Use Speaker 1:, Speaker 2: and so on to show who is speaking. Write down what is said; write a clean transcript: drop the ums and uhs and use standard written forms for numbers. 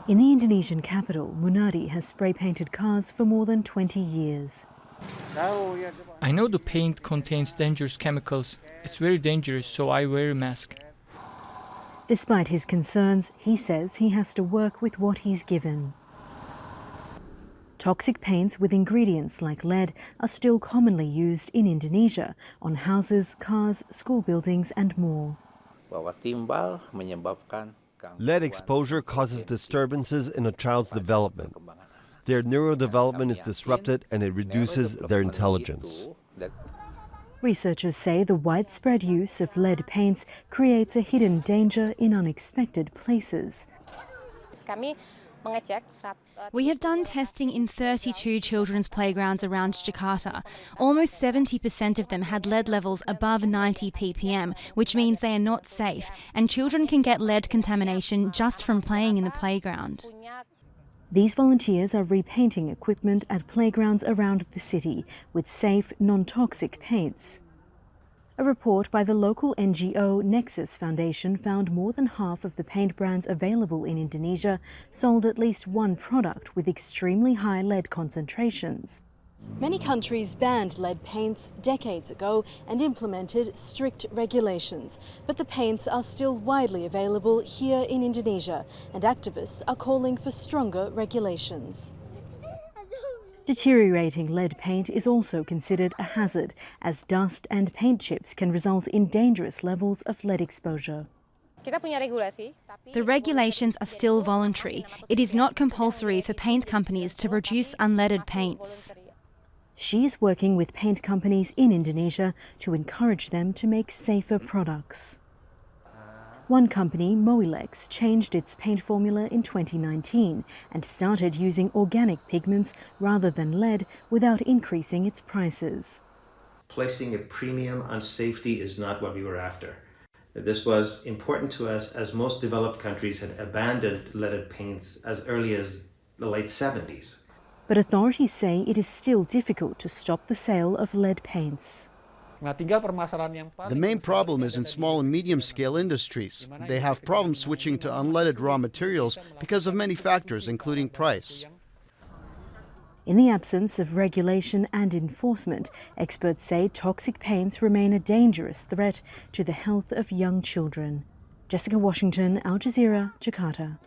Speaker 1: In the Indonesian capital, Munadi has spray-painted cars for more than 20 years.
Speaker 2: I know the paint contains dangerous chemicals. It's very dangerous, so I wear a mask.
Speaker 1: Despite his concerns, he says he has to work with what he's given. Toxic paints with ingredients like lead are still commonly used in Indonesia on houses, cars, school buildings and more.
Speaker 3: Lead exposure causes disturbances in a child's development. Their neurodevelopment is disrupted and it reduces their intelligence.
Speaker 1: Researchers say the widespread use of lead paints creates a hidden danger in unexpected places.
Speaker 4: We have done testing in 32 children's playgrounds around Jakarta. Almost 70% of them had lead levels above 90 ppm, which means they are not safe, and children can get lead contamination just from playing in the playground.
Speaker 1: These volunteers are repainting equipment at playgrounds around the city with safe, non-toxic paints. A report by the local NGO Nexus Foundation found more than half of the paint brands available in Indonesia sold at least one product with extremely high lead concentrations. Many countries banned lead paints decades ago and implemented strict regulations. But the paints are still widely available here in Indonesia, and activists are calling for stronger regulations. Deteriorating lead paint is also considered a hazard, as dust and paint chips can result in dangerous levels of lead exposure.
Speaker 4: The regulations are still voluntary. It is not compulsory for paint companies to produce unleaded paints.
Speaker 1: She is working with paint companies in Indonesia to encourage them to make safer products. One company, MOWILEX, changed its paint formula in 2019 and started using organic pigments rather than lead without increasing its prices.
Speaker 5: Placing a premium on safety is not what we were after. This was important to us as most developed countries had abandoned leaded paints as early as the late 70s.
Speaker 1: But authorities say it is still difficult to stop the sale of lead paints.
Speaker 6: The main problem is in small and medium-scale industries. They have problems switching to unleaded raw materials because of many factors, including price.
Speaker 1: In the absence of regulation and enforcement, experts say toxic paints remain a dangerous threat to the health of young children. Jessica Washington, Al Jazeera, Jakarta.